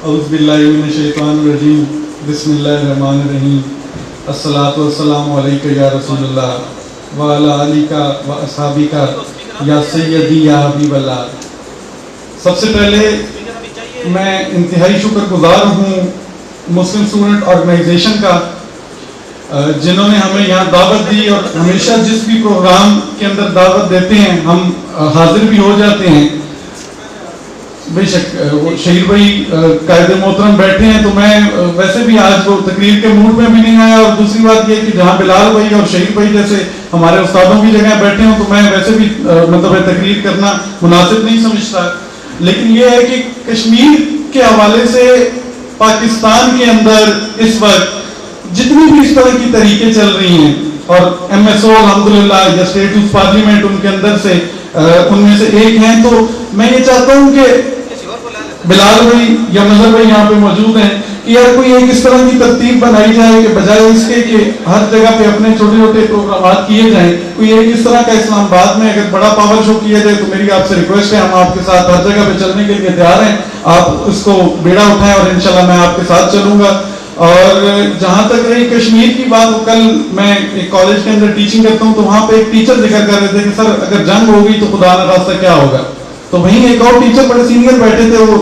اعوذ باللہ من الشیطان الرجیم بسم اللہ الرحمن الرحیم الصلاۃ والسلام علیک یا رسول اللہ وعلی آلک و اصحابک یا سیدی یا حبیب اللہ۔ سب سے پہلے میں انتہائی شکر گزار ہوں مسلم اسٹوڈنٹ آرگنائزیشن کا، جنہوں نے ہمیں یہاں دعوت دی، اور ہمیشہ جس بھی پروگرام کے اندر دعوت دیتے ہیں ہم حاضر بھی ہو جاتے ہیں۔ بے شک وہ شہید بھائی قائد محترم بیٹھے ہیں، تو میں ویسے بھی آج وہ تقریر کے موڈ میں بھی نہیں آیا، اور دوسری بات یہ کہ جہاں بلال بھائی اور شہید بھائی جیسے ہمارے استادوں کی جگہ بیٹھے ہوں تو میں ویسے بھی تقریر کرنا مناسب نہیں سمجھتا۔ لیکن یہ ہے کہ کشمیر کے حوالے سے پاکستان کے اندر اس وقت جتنی بھی اس طرح کی طریقے چل رہی ہیں، اور ایم ایس او الحمدللہ یا اسٹیٹ آف پارلیمنٹ ان کے اندر سے ان میں سے ایک ہیں، تو میں یہ چاہتا ہوں کہ بلال بھائی یا مظہر بھائی یہاں پہ موجود ہیں کہ یار کوئی ایک اس طرح کی ترتیب بنائی جائے کہ بجائے اس کے کہ ہر جگہ پہ اپنے چھوٹے چھوٹے پروگرامات کیے جائیں، کوئی ایک اس طرح کا اسلام آباد میں اگر بڑا پاور شو کیا جائے تو میری آپ سے ریکویسٹ ہے، ہم آپ کے ساتھ ہر جگہ پہ چلنے کے لیے تیار ہیں، آپ اس کو بیڑا اٹھائیں اور انشاءاللہ میں آپ کے ساتھ چلوں گا۔ اور جہاں تک رہی کشمیر کی بات، کل میں ایک کالج کے اندر ٹیچنگ کرتا ہوں تو وہاں پہ ایک ٹیچر ذکر کر رہے تھے کہ سر اگر جنگ ہوگی تو خدا نخواستہ کیا ہوگا، تو وہیں ایک اور ٹیچر بڑے سینئر بیٹھے تھے، وہ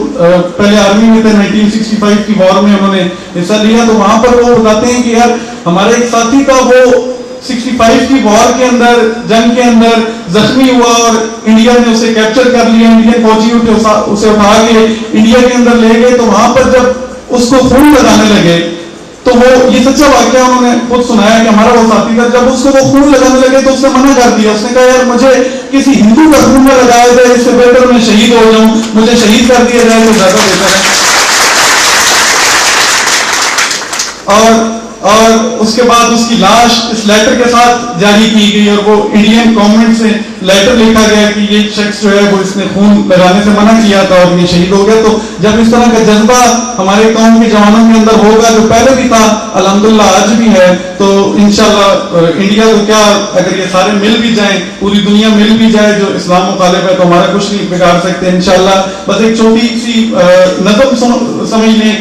پہلے آرمی میں تھے، 1965 کی وار میں انہوں نے حصہ لیا، تو وہاں پر وہ بتاتے ہیں کہ یار ہمارے ایک ساتھی کا وہ 65 کی وار کے اندر جنگ کے اندر زخمی ہوا اور انڈیا نے اسے کیپچر کر لیا، انڈین فوجی اسے اٹھا کے انڈیا کے اندر لے گئے، تو وہاں پر جب اس کو خون لگانے لگے تو وہ یہ سچا واقعہ انہوں نے خود سنایا کہ ہمارا وہ ساتھی تھا، جب اس کو وہ خون لگانے لگے تو اس نے منع کر دیا، اس نے کہا یار مجھے کسی ہندو کا خون نہ لگایا جائے، اس سے بہتر میں شہید ہو جاؤں، مجھے شہید کر دیا جائے تو زیادہ بہتر ہے۔ اور اس کے بعد اس کی لاش اس لیٹر کے ساتھ جاری کی گئی، اور وہ انڈین گورنمنٹ سے لیٹر لکھا گیا کہ یہ شخص جو ہے وہ اس نے خون لگانے سے منع کیا تھا اور یہ شہید ہو گیا۔ تو جب اس طرح کا جذبہ ہمارے قوم کے جوانوں کے اندر ہوگا، جو پہلے بھی تھا الحمدللہ آج بھی ہے، تو انشاءاللہ انڈیا کو کیا، اگر یہ سارے مل بھی جائیں، پوری دنیا مل بھی جائے جو اسلام مخالف ہے، تو ہمارا کچھ نہیں بگاڑ سکتے انشاءاللہ۔ بس ایک چھوٹی سی نظم سمجھ لیں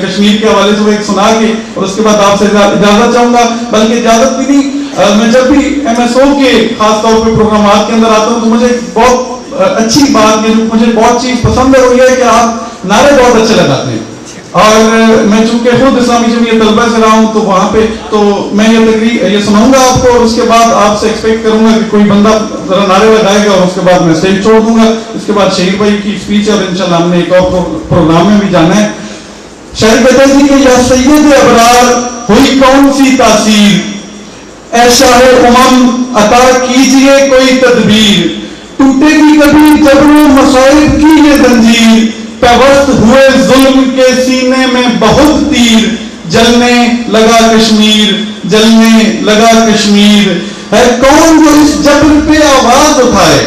کشمیر کے حوالے سے، وہ ایک سنا کے اور اس کے بعد آپ سے اجازت چاہوں گا، بلکہ اجازت بھی نہیں، میں جب بھی ایم ایس او کے خاص طور پہ پروگرامات کے اندر آتا ہوں تو مجھے بہت اچھی بات ہے، مجھے بہت چیز پسند ہے، وہ یہ ہے کہ آپ نعرے بہت اچھے لگاتے ہیں، اور میں چونکہ خود اسلامی جمعیت طلبہ سے رہا ہوں تو وہاں پہ تو میں یہ تقریر یہ سناؤں گا آپ کو، اور اس کے بعد آپ سے ایکسپیکٹ کروں گا کہ کوئی بندہ ذرا نعرے لگائے گا، اور اس کے بعد میں اسٹیج چھوڑ دوں گا، اس کے بعد شہید بھائی کی اسپیچ ہے، اور انشاءاللہ ہم نے ایک اور پروگرام میں بھی جانا ہے۔ شاید کہتے ہیں کہ یا سید ابرار ہوئی کون سی تاثیر، اے شاہ امم عطا کیجئے کوئی تدبیر، ٹوٹے گی کبھی جبر و مصائب کی یہ زنجیر، پیوست ہوئے ظلم کے سینے میں بہت تیر، جلنے لگا کشمیر، جلنے لگا کشمیر، ہے کون جو اس جبر پہ آواز اٹھائے۔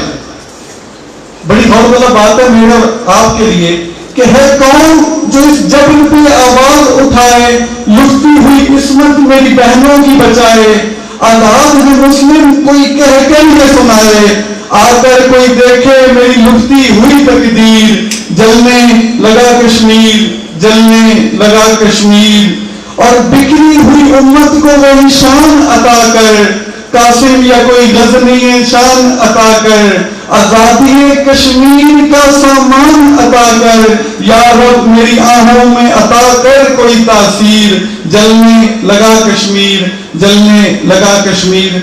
بڑی غور والا بات ہے میرا آپ کے لیے کہ ہے کون جو اس جبر پہ آواز اٹھائے، لٹتی ہوئی قسمت میری بہنوں کی بچائے، آزاد ہے مسلم کوئی کہہ کر یہ سنائے، آ کر کوئی دیکھے میری لٹتی ہوئی تقدیر، جلنے لگا کشمیر، جلنے لگا کشمیر، اور بکھری ہوئی امت کو وہی شان عطا کر، قاسم یا کوئی غزنی شان عطا کر، آزادی کشمیر کا سامان عطا کر، یا رب میری آہوں میں عطا کر کوئی تاثیر، جلنے لگا کشمیر، جلنے لگا کشمیر۔